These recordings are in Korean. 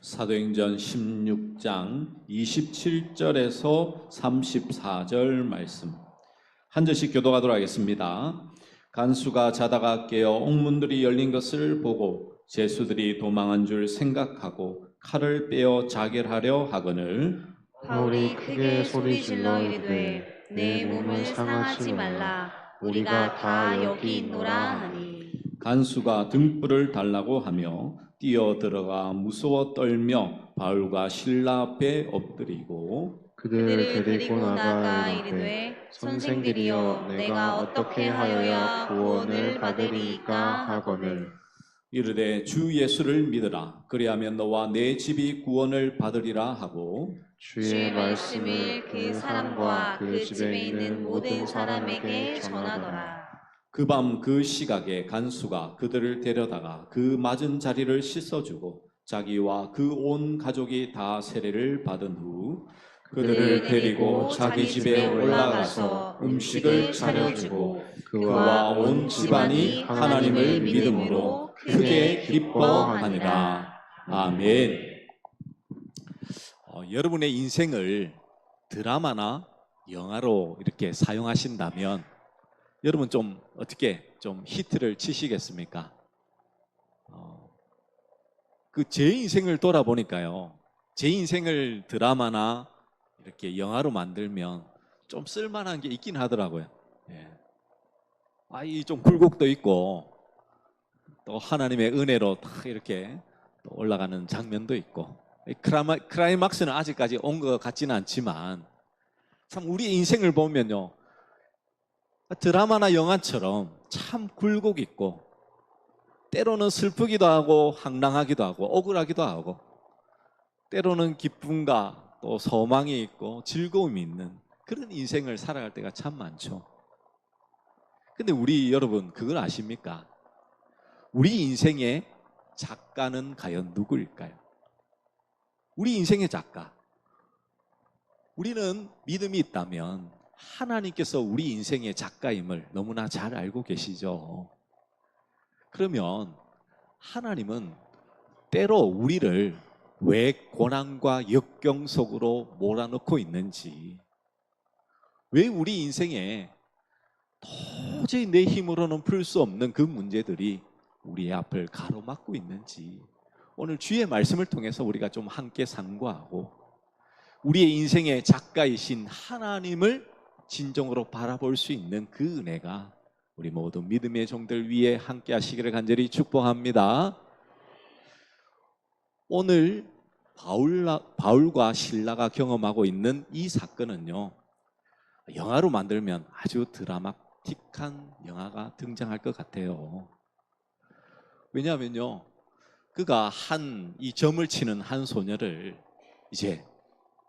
사도행전 16장 27절에서 34절 말씀 한 절씩 교독하도록 하겠습니다. 간수가 자다가 깨어 옥문들이 열린 것을 보고 제수들이 도망한 줄 생각하고 칼을 빼어 자결하려 하거늘 바울이 크게 소리질러 이르되 내 몸을 상하지 말라 우리가 다 여기 있노라 하니 간수가 등불을 달라고 하며 뛰어들어가 무서워 떨며 바울과 실라 앞에 엎드리고 그들을 데리고 나가 이르되 선생들이여 내가 어떻게 하여야 구원을 받으리이까 하거늘 이르되 주 예수를 믿으라 그리하면 너와 내 집이 구원을 받으리라 하고 주의 말씀을 그 사람과 그 집에 있는 모든 사람에게 전하더라. 그 밤 그 시각에 간수가 그들을 데려다가 그 맞은 자리를 씻어주고 자기와 그 온 가족이 다 세례를 받은 후 그들을 데리고 자기 집에 올라가서 음식을 차려주고 그와 온 집안이 하나님을 믿음으로 크게 기뻐하니라. 아멘. 여러분의 인생을 드라마나 영화로 이렇게 사용하신다면 여러분 좀 어떻게 좀 히트를 치시겠습니까? 그 제 인생을 돌아보니까요, 제 인생을 드라마나 이렇게 영화로 만들면 좀 쓸만한 게 있긴 하더라고요. 예. 이 좀 굴곡도 있고 또 하나님의 은혜로 딱 이렇게 또 올라가는 장면도 있고 클라이막스는 아직까지 온 것 같지는 않지만 참 우리 인생을 보면요, 드라마나 영화처럼 참 굴곡 있고 때로는 슬프기도 하고 황당하기도 하고 억울하기도 하고 때로는 기쁨과 또 소망이 있고 즐거움이 있는 그런 인생을 살아갈 때가 참 많죠. 근데 우리 여러분 그걸 아십니까? 우리 인생의 작가는 과연 누구일까요? 우리 인생의 작가, 우리는 믿음이 있다면 하나님께서 우리 인생의 작가임을 너무나 잘 알고 계시죠. 그러면 하나님은 때로 우리를 왜 고난과 역경 속으로 몰아넣고 있는지, 왜 우리 인생에 도저히 내 힘으로는 풀 수 없는 그 문제들이 우리의 앞을 가로막고 있는지 오늘 주의 말씀을 통해서 우리가 좀 함께 상고하고 우리의 인생의 작가이신 하나님을 진정으로 바라볼 수 있는 그 은혜가 우리 모두 믿음의 종들 위에 함께 하시기를 간절히 축복합니다. 오늘 바울과 실라가 경험하고 있는 이 사건은요, 영화로 만들면 아주 드라마틱한 영화가 등장할 것 같아요. 왜냐하면요, 그가 이 점을 치는 한 소녀를 이제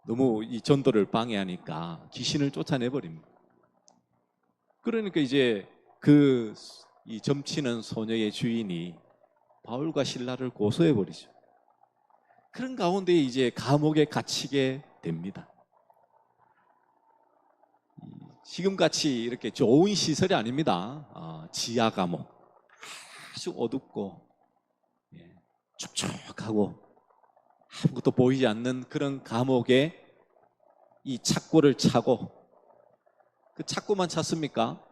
너무 이 전도를 방해하니까 귀신을 쫓아내버립니다. 그러니까 이제 이 점치는 소녀의 주인이 바울과 실라를 고소해버리죠. 그런 가운데 이제 감옥에 갇히게 됩니다. 지금같이 이렇게 좋은 시설이 아닙니다. 지하 감옥, 아주 어둡고 축축하고 아무것도 보이지 않는 그런 감옥에 이 착고를 차고, 그 착고만 찼습니까?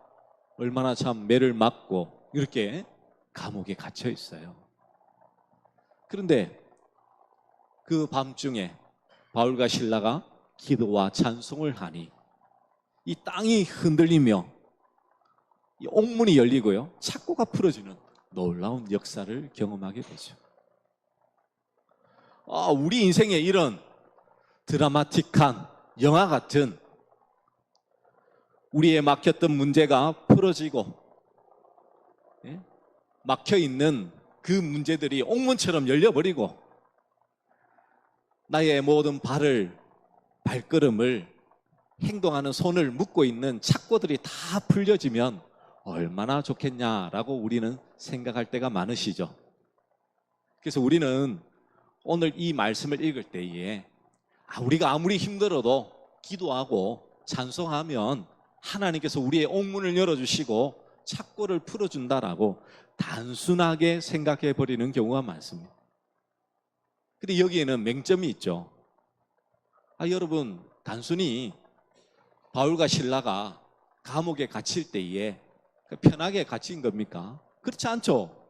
얼마나 참 매를 맞고 이렇게 감옥에 갇혀 있어요. 그런데 그 밤중에 바울과 실라가 기도와 찬송을 하니 이 땅이 흔들리며 이 옥문이 열리고요, 착고가 풀어지는 놀라운 역사를 경험하게 되죠. 우리 인생에 이런 드라마틱한 영화 같은 우리의 막혔던 문제가 풀어지고 막혀있는 그 문제들이 옥문처럼 열려버리고 나의 모든 발걸음을 행동하는 손을 묶고 있는 착고들이 다 풀려지면 얼마나 좋겠냐라고 우리는 생각할 때가 많으시죠. 그래서 우리는 오늘 이 말씀을 읽을 때에 우리가 아무리 힘들어도 기도하고 찬송하면 하나님께서 우리의 옥문을 열어주시고 착고를 풀어준다라고 단순하게 생각해 버리는 경우가 많습니다. 근데 여기에는 맹점이 있죠. 여러분, 단순히 바울과 실라가 감옥에 갇힐 때에 편하게 갇힌 겁니까? 그렇지 않죠.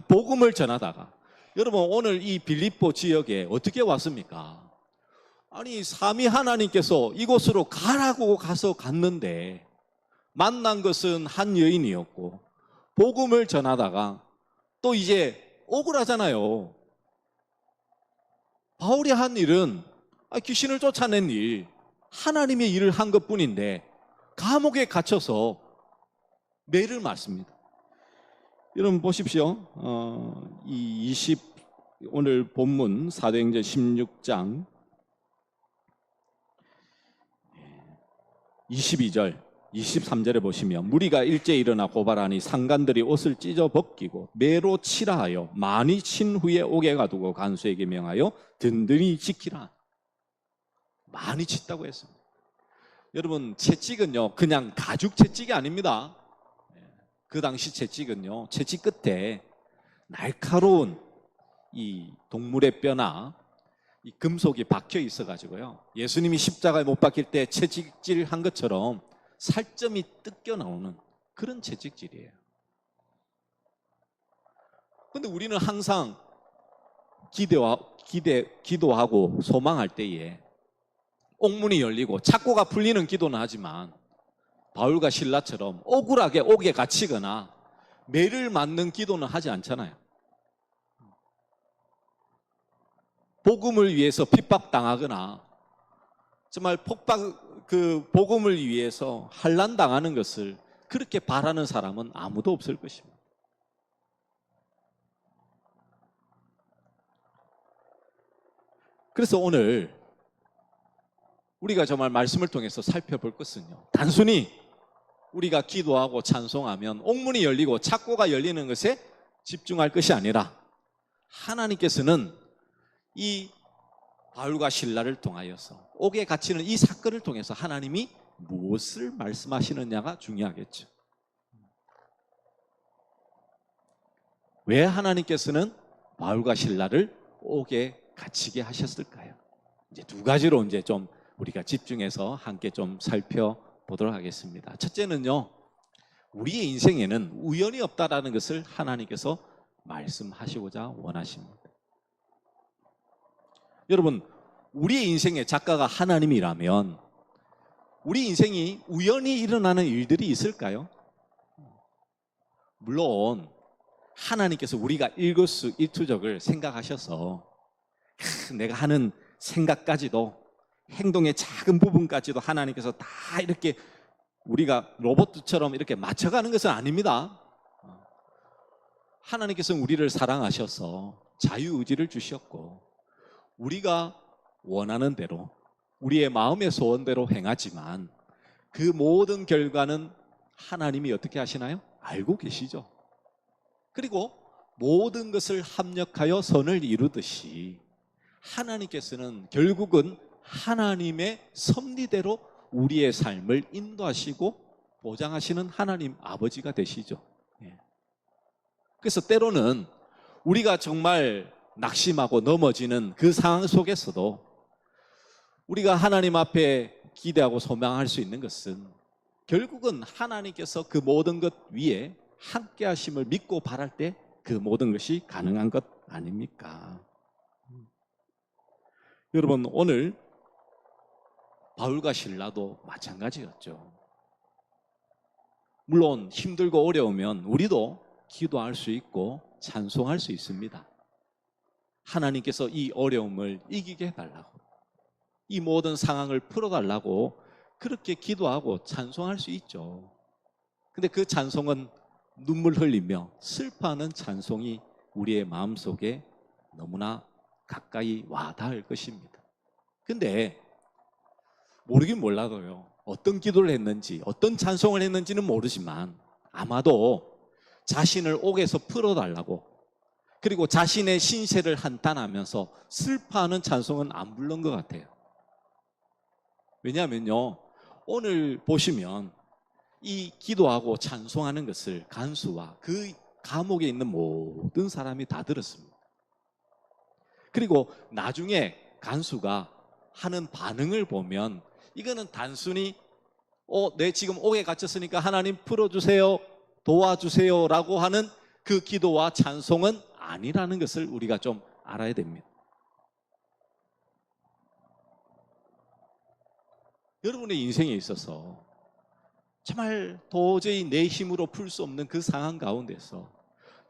복음을 전하다가, 여러분 오늘 이 빌립보 지역에 어떻게 왔습니까? 아니, 삼위 하나님께서 이곳으로 가라고 가서 갔는데 만난 것은 한 여인이었고, 복음을 전하다가 또 이제 억울하잖아요. 바울이 한 일은 귀신을 쫓아낸 일, 하나님의 일을 한 것뿐인데 감옥에 갇혀서 매를 맞습니다. 여러분 보십시오. 오늘 본문 사도행전 16장 22절 23절에 보시면, 무리가 일제 일어나 고발하니 상관들이 옷을 찢어 벗기고 매로 치라 하여 많이 친 후에 옥에 가두고 간수에게 명하여 든든히 지키라. 많이 쳤다고 했습니다. 여러분, 채찍은요 그냥 가죽 채찍이 아닙니다. 그 당시 채찍은요, 채찍 끝에 날카로운 이 동물의 뼈나 이 금속이 박혀 있어 가지고요, 예수님이 십자가에 못 박힐 때 채찍질 한 것처럼 살점이 뜯겨 나오는 그런 채찍질이에요. 근데 우리는 항상 기도하고 소망할 때에 옥문이 열리고 착고가 풀리는 기도는 하지만, 바울과 실라처럼 억울하게 옥에 갇히거나 매를 맞는 기도는 하지 않잖아요. 복음을 위해서 핍박당하거나 정말 복음을 위해서 환난당하는 것을 그렇게 바라는 사람은 아무도 없을 것입니다. 그래서 오늘 우리가 정말 말씀을 통해서 살펴볼 것은요, 단순히 우리가 기도하고 찬송하면 옥문이 열리고 착고가 열리는 것에 집중할 것이 아니라, 하나님께서는 이 바울과 실라를 통하여서 옥에 갇히는 이 사건을 통해서 하나님이 무엇을 말씀하시느냐가 중요하겠죠. 왜 하나님께서는 바울과 실라를 옥에 갇히게 하셨을까요? 이제 두 가지로 이제 좀 우리가 집중해서 함께 좀 살펴보도록 하겠습니다. 첫째는요, 우리의 인생에는 우연이 없다라는 것을 하나님께서 말씀하시고자 원하십니다. 여러분, 우리의 인생의 작가가 하나님이라면 우리 인생이 우연히 일어나는 일들이 있을까요? 물론 하나님께서 우리가 일거수일투족을 생각하셔서 내가 하는 생각까지도, 행동의 작은 부분까지도 하나님께서 다 이렇게 우리가 로봇처럼 이렇게 맞춰가는 것은 아닙니다. 하나님께서는 우리를 사랑하셔서 자유의지를 주셨고, 우리가 원하는 대로 우리의 마음의 소원대로 행하지만 그 모든 결과는 하나님이 어떻게 하시나요? 알고 계시죠. 그리고 모든 것을 합력하여 선을 이루듯이 하나님께서는 결국은 하나님의 섭리대로 우리의 삶을 인도하시고 보장하시는 하나님 아버지가 되시죠. 그래서 때로는 우리가 정말 낙심하고 넘어지는 그 상황 속에서도 우리가 하나님 앞에 기대하고 소망할 수 있는 것은 결국은 하나님께서 그 모든 것 위에 함께 하심을 믿고 바랄 때 그 모든 것이 가능한 것 아닙니까? 여러분, 오늘 바울과 실라도 마찬가지였죠. 물론 힘들고 어려우면 우리도 기도할 수 있고 찬송할 수 있습니다. 하나님께서 이 어려움을 이기게 해달라고, 이 모든 상황을 풀어달라고 그렇게 기도하고 찬송할 수 있죠. 근데 그 찬송은 눈물 흘리며 슬퍼하는 찬송이 우리의 마음속에 너무나 가까이 와 닿을 것입니다. 근데 모르긴 몰라도요, 어떤 기도를 했는지 어떤 찬송을 했는지는 모르지만 아마도 자신을 옥에서 풀어달라고, 그리고 자신의 신세를 한탄하면서 슬퍼하는 찬송은 안 부른 것 같아요. 왜냐하면요, 오늘 보시면 이 기도하고 찬송하는 것을 간수와 그 감옥에 있는 모든 사람이 다 들었습니다. 그리고 나중에 간수가 하는 반응을 보면 이거는 단순히 내 지금 옥에 갇혔으니까 하나님 풀어주세요, 도와주세요 라고 하는 그 기도와 찬송은 아니라는 것을 우리가 좀 알아야 됩니다. 여러분의 인생에 있어서 정말 도저히 내 힘으로 풀 수 없는 그 상황 가운데서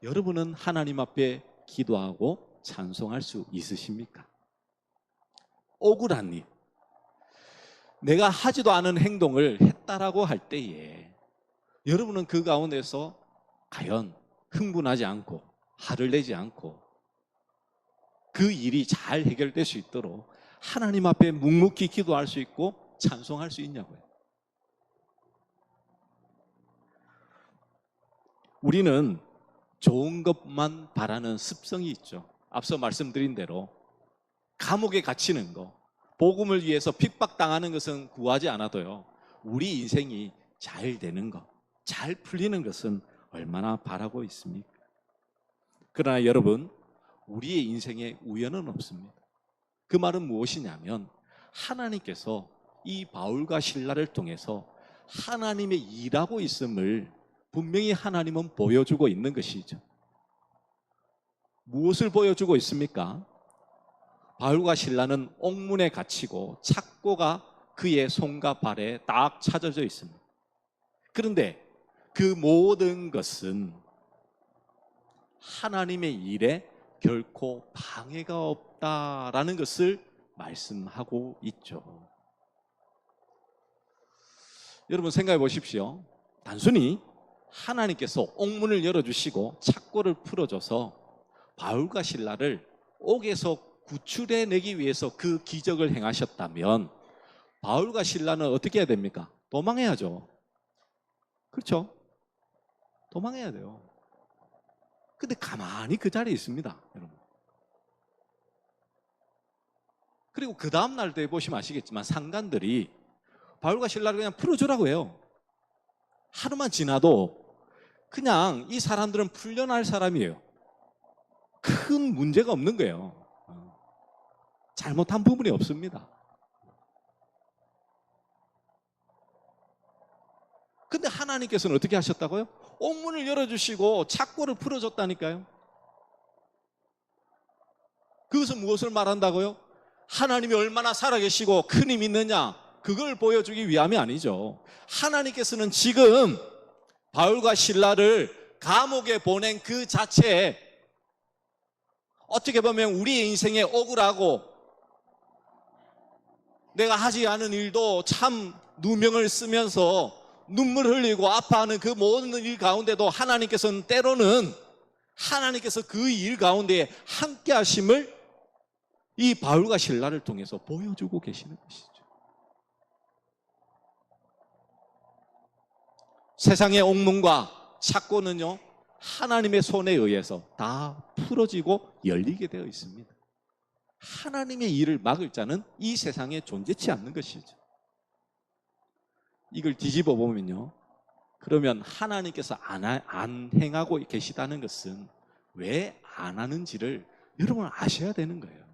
여러분은 하나님 앞에 기도하고 찬송할 수 있으십니까? 억울한 일, 내가 하지도 않은 행동을 했다라고 할 때에 여러분은 그 가운데서 과연 흥분하지 않고 화를 내지 않고 그 일이 잘 해결될 수 있도록 하나님 앞에 묵묵히 기도할 수 있고 찬송할 수 있냐고요. 우리는 좋은 것만 바라는 습성이 있죠. 앞서 말씀드린 대로 감옥에 갇히는 거, 복음을 위해서 핍박당하는 것은 구하지 않아도요, 우리 인생이 잘 되는 것, 잘 풀리는 것은 얼마나 바라고 있습니까? 그러나 여러분, 우리의 인생에 우연은 없습니다. 그 말은 무엇이냐면 하나님께서 이 바울과 실라를 통해서 하나님의 일하고 있음을 분명히 하나님은 보여주고 있는 것이죠. 무엇을 보여주고 있습니까? 바울과 실라는 옥문에 갇히고 착고가 그의 손과 발에 딱 찾아져 있습니다. 그런데 그 모든 것은 하나님의 일에 결코 방해가 없다라는 것을 말씀하고 있죠. 여러분 생각해 보십시오. 단순히 하나님께서 옥문을 열어주시고 착고를 풀어줘서 바울과 실라를 옥에서 구출해내기 위해서 그 기적을 행하셨다면 바울과 실라는 어떻게 해야 됩니까? 도망해야죠. 그렇죠? 도망해야 돼요. 근데 가만히 그 자리에 있습니다, 여러분. 그리고 그 다음날 때 보시면 아시겠지만 상관들이 바울과 실라를 그냥 풀어주라고 해요. 하루만 지나도 그냥 이 사람들은 풀려날 사람이에요. 큰 문제가 없는 거예요. 잘못한 부분이 없습니다. 근데 하나님께서는 어떻게 하셨다고요? 옥문을 열어주시고 착고를 풀어줬다니까요. 그것은 무엇을 말한다고요? 하나님이 얼마나 살아계시고 큰 힘이 있느냐, 그걸 보여주기 위함이 아니죠. 하나님께서는 지금 바울과 실라를 감옥에 보낸 그 자체에 어떻게 보면 우리의 인생에 억울하고 내가 하지 않은 일도 참 누명을 쓰면서 눈물 흘리고 아파하는 그 모든 일 가운데도 하나님께서는 때로는 하나님께서 그 일 가운데 함께 하심을 이 바울과 실라를 통해서 보여주고 계시는 것이죠. 세상의 옥문과 착고는요, 하나님의 손에 의해서 다 풀어지고 열리게 되어 있습니다. 하나님의 일을 막을 자는 이 세상에 존재치 않는 것이죠. 이걸 뒤집어 보면요, 그러면 하나님께서 안 행하고 계시다는 것은 왜 안 하는지를 여러분 아셔야 되는 거예요.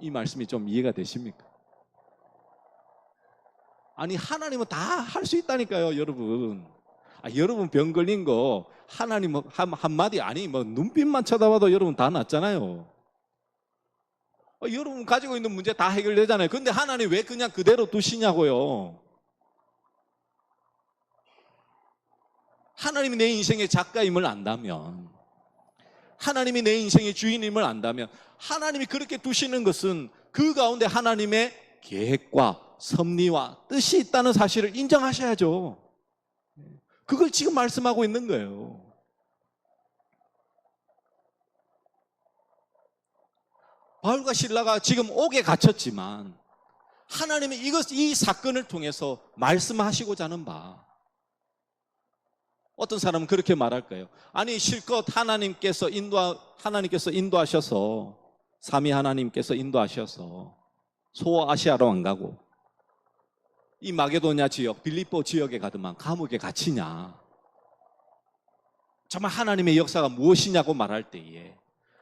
이 말씀이 좀 이해가 되십니까? 아니, 하나님은 다 할 수 있다니까요, 여러분. 여러분 병 걸린 거 하나님 한마디 아니 뭐 눈빛만 쳐다봐도 여러분 다 낫잖아요. 여러분 가지고 있는 문제 다 해결되잖아요. 근데 하나님 왜 그냥 그대로 두시냐고요. 하나님이 내 인생의 작가임을 안다면, 하나님이 내 인생의 주인임을 안다면, 하나님이 그렇게 두시는 것은 그 가운데 하나님의 계획과 섭리와 뜻이 있다는 사실을 인정하셔야죠. 그걸 지금 말씀하고 있는 거예요. 바울과 실라가 지금 옥에 갇혔지만 하나님이 이 사건을 통해서 말씀하시고자 하는 바, 어떤 사람은 그렇게 말할 거예요. 아니 실컷 하나님께서 인도하셔서, 삼위 하나님께서 인도하셔서 소아시아로 안 가고 이 마게도냐 지역, 빌립보 지역에 가더만 감옥에 갇히냐. 정말 하나님의 역사가 무엇이냐고 말할 때에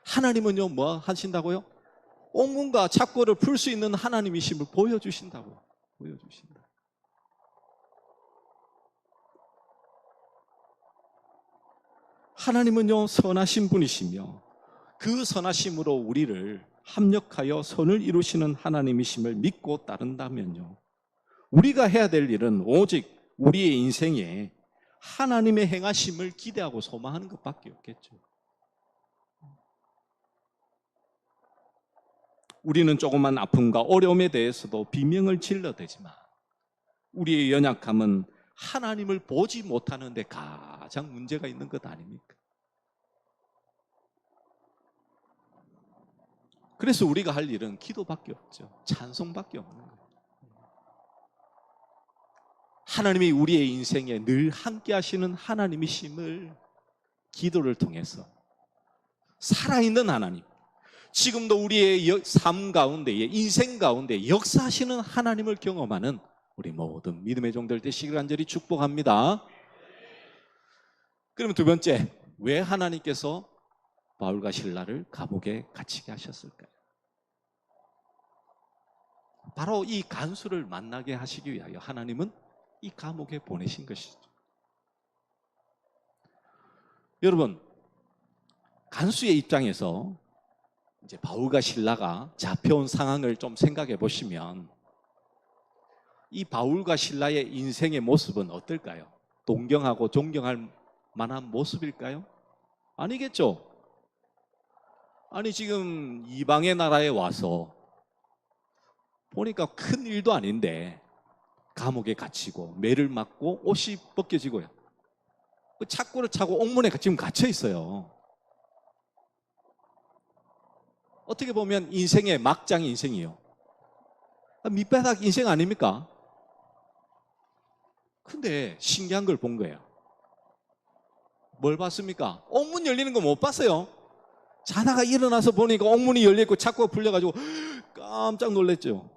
하나님은요 뭐 하신다고요? 옥문과 착고를 풀 수 있는 하나님이심을 보여주신다고요. 보여주신다. 하나님은요 선하신 분이시며 그 선하심으로 우리를 합력하여 선을 이루시는 하나님이심을 믿고 따른다면요, 우리가 해야 될 일은 오직 우리의 인생에 하나님의 행하심을 기대하고 소망하는 것밖에 없겠죠. 우리는 조그만 아픔과 어려움에 대해서도 비명을 질러대지만 우리의 연약함은 하나님을 보지 못하는 데 가장 문제가 있는 것 아닙니까? 그래서 우리가 할 일은 기도밖에 없죠. 찬송밖에 없는 거예요. 하나님이 우리의 인생에 늘 함께 하시는 하나님이심을 기도를 통해서 살아있는 하나님, 지금도 우리의 삶 가운데, 인생 가운데 역사하시는 하나님을 경험하는 우리 모든 믿음의 종들 되시길 간절히 축복합니다. 그러면 두 번째, 왜 하나님께서 바울과 실라를 감옥에 갇히게 하셨을까요? 바로 이 간수를 만나게 하시기 위하여 하나님은 이 감옥에 보내신 것이죠. 여러분, 간수의 입장에서 이제 바울과 실라가 잡혀온 상황을 좀 생각해 보시면 이 바울과 실라의 인생의 모습은 어떨까요? 동경하고 존경할 만한 모습일까요? 아니겠죠. 아니 지금 이방의 나라에 와서 보니까 큰 일도 아닌데 감옥에 갇히고 매를 맞고 옷이 벗겨지고요, 착고를 차고 옥문에 지금 갇혀 있어요. 어떻게 보면 인생의 막장 인생이에요. 밑바닥 인생 아닙니까? 근데 신기한 걸 본 거예요. 뭘 봤습니까? 옥문 열리는 거 못 봤어요. 자다가 일어나서 보니까 옥문이 열려있고 착고가 풀려가지고 깜짝 놀랐죠.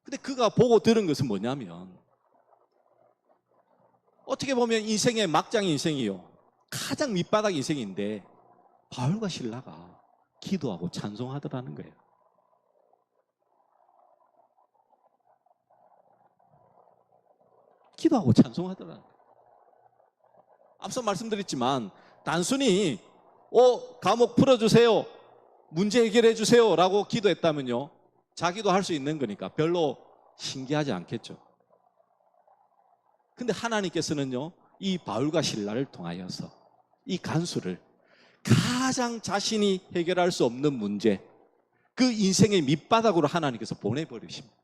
근데 그가 보고 들은 것은 뭐냐면, 어떻게 보면 인생의 막장 인생이요, 가장 밑바닥 인생인데 바울과 실라가 기도하고 찬송하더라는 거예요. 기도하고 찬송하더라는 거예요. 앞서 말씀드렸지만 단순히 감옥 풀어주세요, 문제 해결해 주세요 라고 기도했다면요, 자기도 할 수 있는 거니까 별로 신기하지 않겠죠. 근데 하나님께서는요, 이 바울과 실라를 통하여서 이 간수를 가장 자신이 해결할 수 없는 문제, 그 인생의 밑바닥으로 하나님께서 보내버리십니다.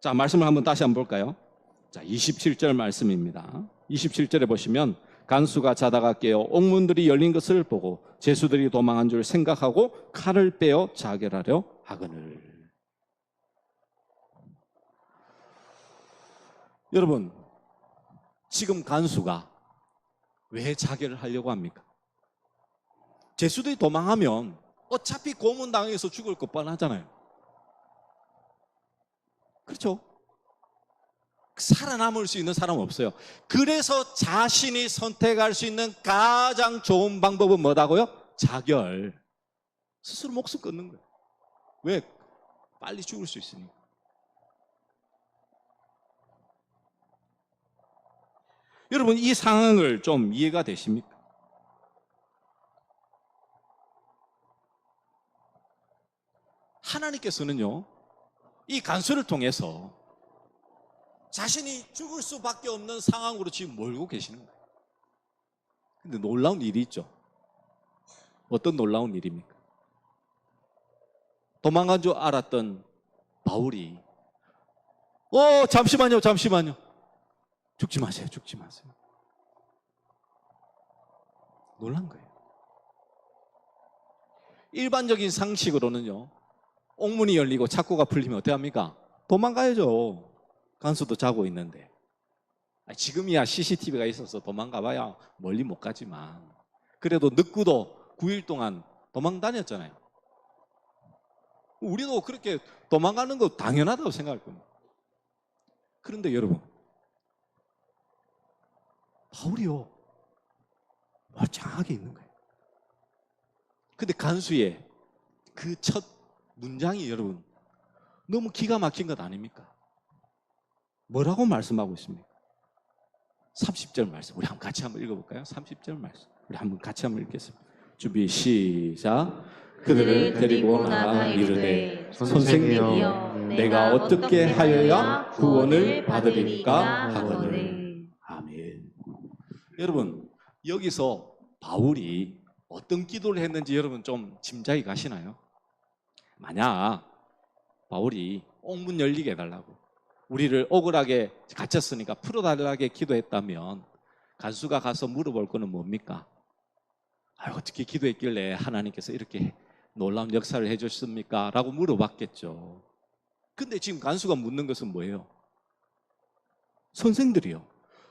자, 말씀을 다시 한번 볼까요? 자, 27절 말씀입니다. 27절에 보시면 간수가 자다가 깨어 옥문들이 열린 것을 보고 죄수들이 도망한 줄 생각하고 칼을 빼어 자결하려 하거늘. 여러분, 지금 간수가 왜 자결을 하려고 합니까? 죄수들이 도망하면 어차피 고문당해서 죽을 것 뻔하잖아요. 그렇죠? 살아남을 수 있는 사람은 없어요. 그래서 자신이 선택할 수 있는 가장 좋은 방법은 뭐다고요? 자결. 스스로 목숨 끊는 거예요. 왜? 빨리 죽을 수 있으니까. 여러분, 이 상황을 좀 이해가 되십니까? 하나님께서는요, 이 간수를 통해서 자신이 죽을 수밖에 없는 상황으로 지금 몰고 계시는 거예요. 근데 놀라운 일이 있죠. 어떤 놀라운 일입니까? 도망간 줄 알았던 바울이 잠시만요. 죽지 마세요. 놀란 거예요. 일반적인 상식으로는요, 옥문이 열리고 착고가 풀리면 어떻게 합니까? 도망가야죠. 간수도 자고 있는데. 지금이야 CCTV가 있어서 도망가봐야 멀리 못 가지만 그래도 늦고도 9일 동안 도망 다녔잖아요. 우리도 그렇게 도망가는 거 당연하다고 생각할 겁니다. 그런데 여러분, 바울이요 멀쩡하게 있는 거예요. 근데 간수의 그 첫 문장이 여러분 너무 기가 막힌 것 아닙니까? 뭐라고 말씀하고 있습니까? 30절 말씀 우리 한번 같이 한번 읽어볼까요? 30절 말씀 우리 한번 같이 한번 읽겠습니다. 준비 시작. 그들을 데리고 나가 이르되 선생님이여 내가 어떻게 하여야 구원을 받으리까 하거늘. 아멘. 여러분 여기서 바울이 어떤 기도를 했는지 여러분 좀 짐작이 가시나요? 만약 바울이 옥문 열리게 해달라고 우리를 억울하게 갇혔으니까 풀어달라고 기도했다면 간수가 가서 물어볼 거는 뭡니까? 어떻게 기도했길래 하나님께서 이렇게 놀라운 역사를 해주셨습니까? 라고 물어봤겠죠. 근데 지금 간수가 묻는 것은 뭐예요? 선생들이요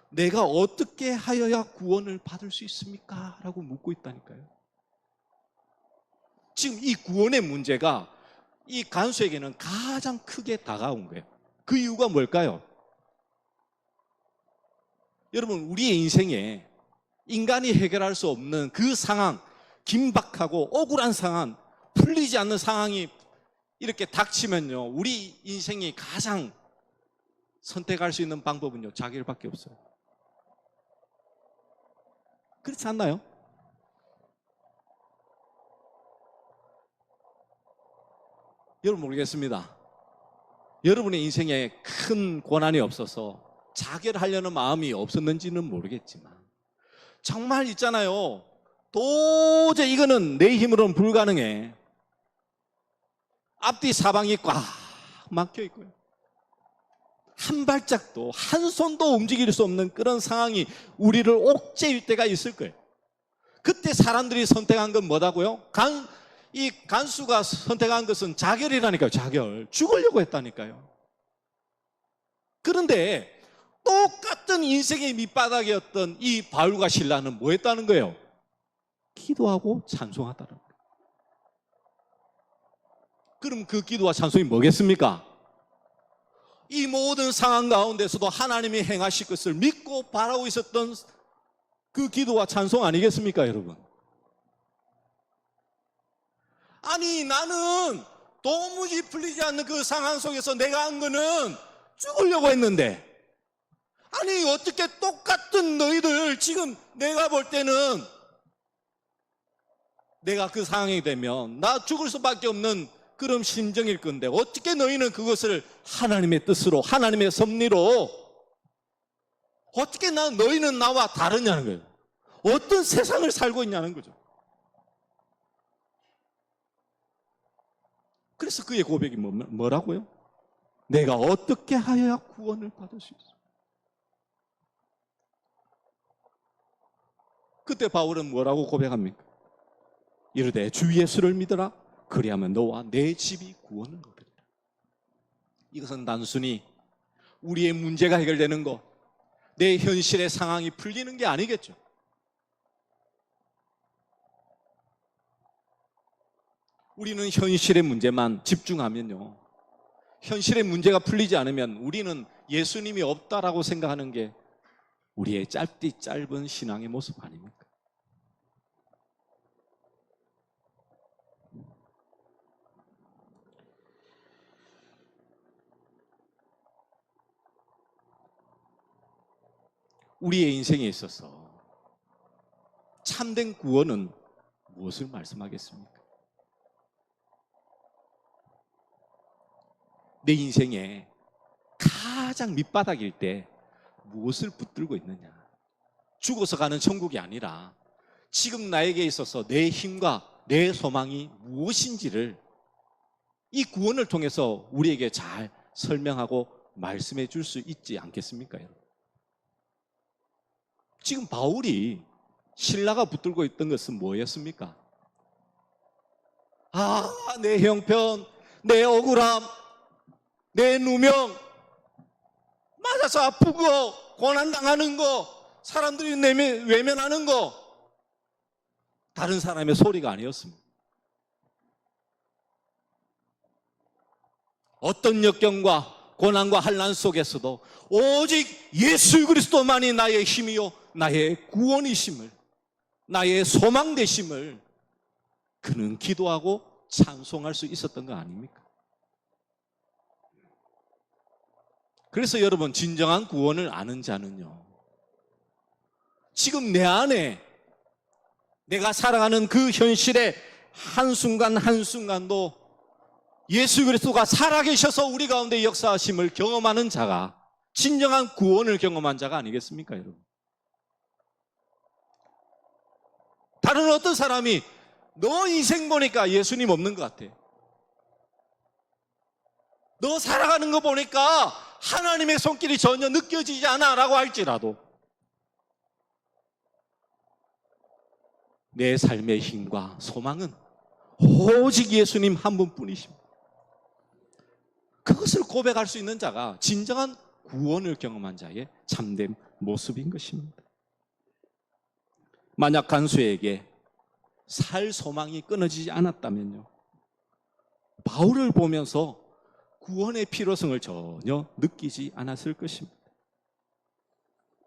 내가 어떻게 하여야 구원을 받을 수 있습니까? 라고 묻고 있다니까요. 지금 이 구원의 문제가 이 간수에게는 가장 크게 다가온 거예요. 그 이유가 뭘까요? 여러분 우리의 인생에 인간이 해결할 수 없는 그 상황, 긴박하고 억울한 상황, 풀리지 않는 상황이 이렇게 닥치면요 우리 인생이 가장 선택할 수 있는 방법은요 자결밖에 없어요. 그렇지 않나요? 여러분 모르겠습니다. 여러분의 인생에 큰 고난이 없어서 자결하려는 마음이 없었는지는 모르겠지만 정말 있잖아요. 도저히 이거는 내 힘으로는 불가능해. 앞뒤 사방이 꽉 막혀 있고요. 한 발짝도 한 손도 움직일 수 없는 그런 상황이 우리를 옥죄일 때가 있을 거예요. 그때 사람들이 선택한 건 뭐다고요? 이 간수가 선택한 것은 자결이라니까요. 자결. 죽으려고 했다니까요. 그런데 똑같은 인생의 밑바닥이었던 이 바울과 실라는 뭐 했다는 거예요? 기도하고 찬송하다는 거예요. 그럼 그 기도와 찬송이 뭐겠습니까? 이 모든 상황 가운데서도 하나님이 행하실 것을 믿고 바라고 있었던 그 기도와 찬송 아니겠습니까, 여러분? 아니 나는 도무지 풀리지 않는 그 상황 속에서 내가 한 거는 죽으려고 했는데 아니 어떻게 똑같은 너희들 지금 내가 볼 때는 내가 그 상황이 되면 나 죽을 수밖에 없는 그런 심정일 건데 어떻게 너희는 그것을 하나님의 뜻으로 하나님의 섭리로 어떻게 너희는 나와 다르냐는 거예요. 어떤 세상을 살고 있냐는 거죠. 그래서 그의 고백이 뭐라고요? 내가 어떻게 하여야 구원을 받을 수 있어? 그때 바울은 뭐라고 고백합니까? 이르되 주 예수를 믿어라. 그리하면 너와 내 집이 구원을 얻으리라. 이것은 단순히 우리의 문제가 해결되는 것, 내 현실의 상황이 풀리는 게 아니겠죠. 우리는 현실의 문제만 집중하면요, 현실의 문제가 풀리지 않으면 우리는 예수님이 없다라고 생각하는 게 우리의 짧은 신앙의 모습 아닙니까? 우리의 인생에 있어서 참된 구원은 무엇을 말씀하겠습니까? 내 인생에 가장 밑바닥일 때 무엇을 붙들고 있느냐? 죽어서 가는 천국이 아니라 지금 나에게 있어서 내 힘과 내 소망이 무엇인지를 이 구원을 통해서 우리에게 잘 설명하고 말씀해 줄 수 있지 않겠습니까, 여러분? 지금 바울이 신라가 붙들고 있던 것은 뭐였습니까? 내 형편, 내 억울함, 내 누명, 맞아서 아프고 고난당하는 거, 사람들이 외면하는 거, 다른 사람의 소리가 아니었습니다. 어떤 역경과 고난과 환난 속에서도 오직 예수 그리스도만이 나의 힘이요 나의 구원이심을, 나의 소망 되심을 그는 기도하고 찬송할 수 있었던 거 아닙니까? 그래서 여러분, 진정한 구원을 아는 자는요, 지금 내 안에 내가 살아가는 그 현실의 한순간 한순간도 예수 그리스도가 살아계셔서 우리 가운데 역사하심을 경험하는 자가 진정한 구원을 경험한 자가 아니겠습니까, 여러분? 다른 어떤 사람이 너 인생 보니까 예수님 없는 것 같아, 너 살아가는 거 보니까 하나님의 손길이 전혀 느껴지지 않아 라고 할지라도 내 삶의 힘과 소망은 오직 예수님 한 분뿐이십니다. 그것을 고백할 수 있는 자가 진정한 구원을 경험한 자의 참된 모습인 것입니다. 만약 간수에게 살 소망이 끊어지지 않았다면요, 바울을 보면서 구원의 필요성을 전혀 느끼지 않았을 것입니다.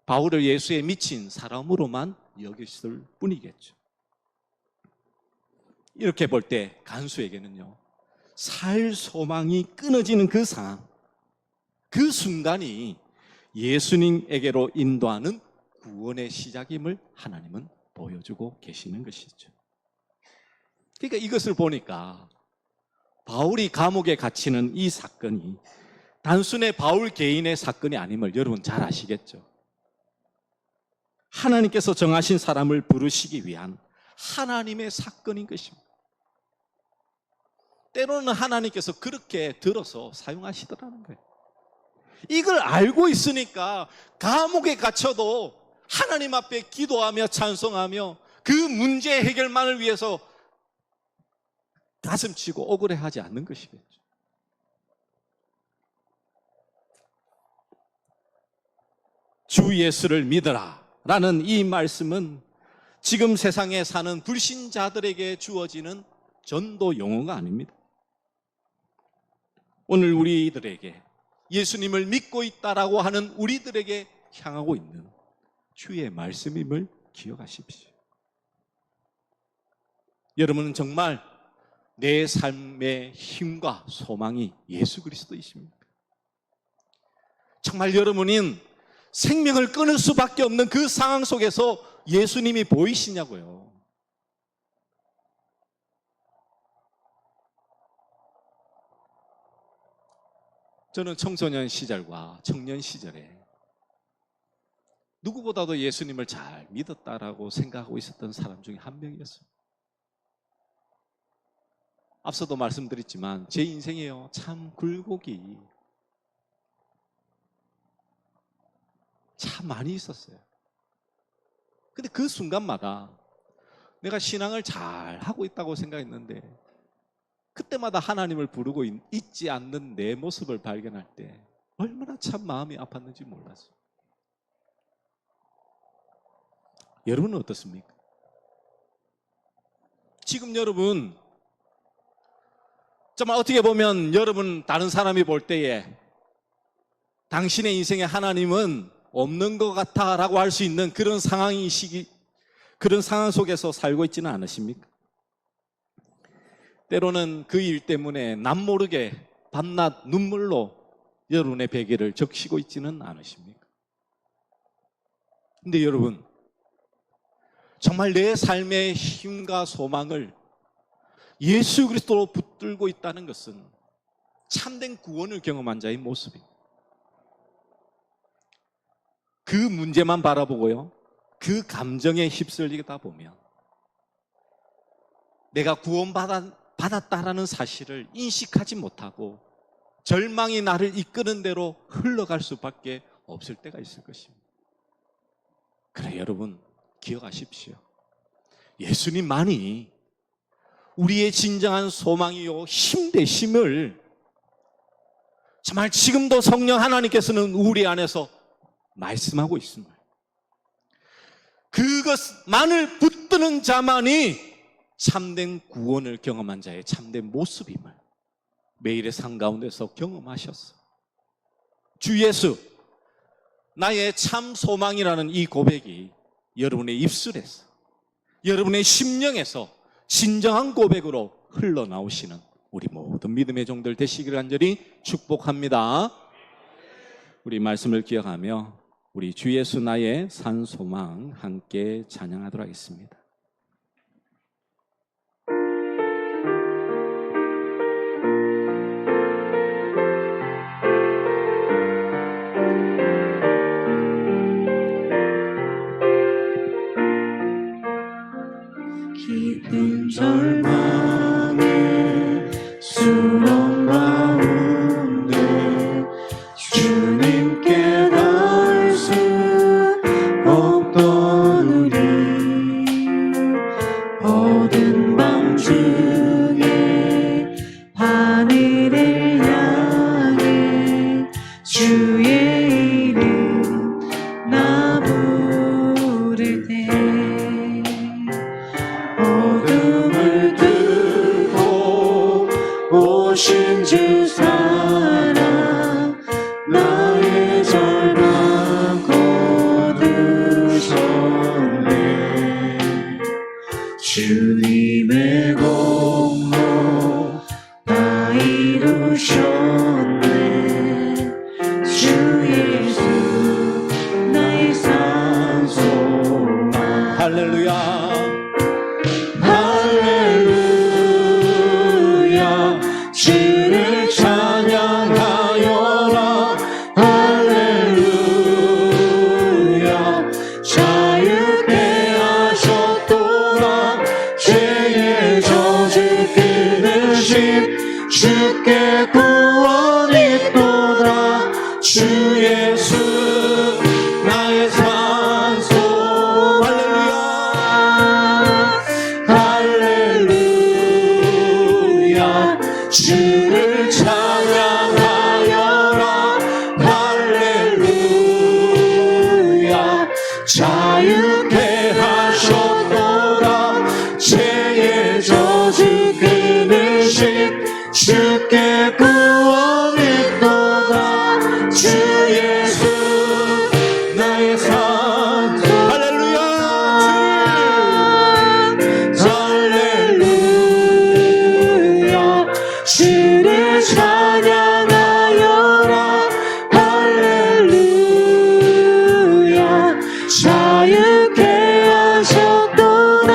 바울을 예수에 미친 사람으로만 여겼을 뿐이겠죠. 이렇게 볼 때 간수에게는요, 살 소망이 끊어지는 그 상황, 그 순간이 예수님에게로 인도하는 구원의 시작임을 하나님은 보여주고 계시는 것이죠. 그러니까 이것을 보니까 바울이 감옥에 갇히는 이 사건이 단순히 바울 개인의 사건이 아님을 여러분 잘 아시겠죠? 하나님께서 정하신 사람을 부르시기 위한 하나님의 사건인 것입니다. 때로는 하나님께서 그렇게 들어서 사용하시더라는 거예요. 이걸 알고 있으니까 감옥에 갇혀도 하나님 앞에 기도하며 찬송하며 그 문제 해결만을 위해서 가슴치고 억울해하지 않는 것이겠죠. 주 예수를 믿어라 라는 이 말씀은 지금 세상에 사는 불신자들에게 주어지는 전도 용어가 아닙니다. 오늘 우리들에게 예수님을 믿고 있다라고 하는 우리들에게 향하고 있는 주의 말씀임을 기억하십시오. 여러분은 정말 내 삶의 힘과 소망이 예수 그리스도이십니까? 정말 여러분은 생명을 끊을 수밖에 없는 그 상황 속에서 예수님이 보이시냐고요. 저는 청소년 시절과 청년 시절에 누구보다도 예수님을 잘 믿었다라고 생각하고 있었던 사람 중에 한 명이었습니다. 앞서도 말씀드렸지만 제 인생에요, 참 굴곡이 참 많이 있었어요. 근데 그 순간마다 내가 신앙을 잘 하고 있다고 생각했는데 그때마다 하나님을 부르고 있지 않는 내 모습을 발견할 때 얼마나 참 마음이 아팠는지 몰랐어요. 여러분은 어떻습니까? 지금 여러분 정말 어떻게 보면 여러분 다른 사람이 볼 때에 당신의 인생에 하나님은 없는 것 같아 라고 할 수 있는 그런 그런 상황 속에서 살고 있지는 않으십니까? 때로는 그 일 때문에 남모르게 밤낮 눈물로 여러분의 베개를 적시고 있지는 않으십니까? 근데 여러분, 정말 내 삶의 힘과 소망을 예수 그리스도로 붙들고 있다는 것은 참된 구원을 경험한 자의 모습입니다. 그 문제만 바라보고요, 그 감정에 휩쓸리다 보면 내가 구원받았다라는 사실을 인식하지 못하고 절망이 나를 이끄는 대로 흘러갈 수밖에 없을 때가 있을 것입니다. 그래 여러분 기억하십시오. 예수님만이 우리의 진정한 소망이요 힘 되심을 정말 지금도 성령 하나님께서는 우리 안에서 말씀하고 있습니다. 그것만을 붙드는 자만이 참된 구원을 경험한 자의 참된 모습임을 매일의 삶 가운데서 경험하셨어. 주 예수, 나의 참 소망이라는 이 고백이 여러분의 입술에서, 여러분의 심령에서 진정한 고백으로 흘러나오시는 우리 모든 믿음의 종들 되시기를 간절히 축복합니다. 우리 말씀을 기억하며 우리 주 예수 나의 산 소망 함께 찬양하도록 하겠습니다. 깊은 절망의 수렁 가운데 주님께 닿을 수 없던 우리 어두운 밤 중에 하늘을 향해 주의 이름 나 부를 때 어둠을 뚫고 오신 주 사랑 나의 절망 거두셨네. 주님의 공로 다 이루셨네. 주 예수 나의 산 소망. 할렐루야. 주를 찬양하여라. 할렐루야. 자유케 하셨도다. 죄의 저주 끊으신 주께 구원이 또다. 주 예수 나의 산소. 할렐루야. 주를 찬양하여라. 할렐루야. 자유케 하셨도다. 죄의 저주 끊으신 주께 구원이 또다. 주 예수 나의 산소. 할렐루야. 할렐루야. 주를 찬양하여라. 할렐루야. 자유케 하셨도다.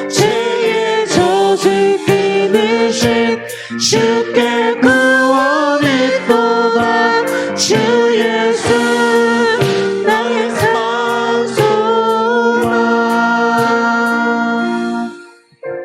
죄의 저주 끊으신 주께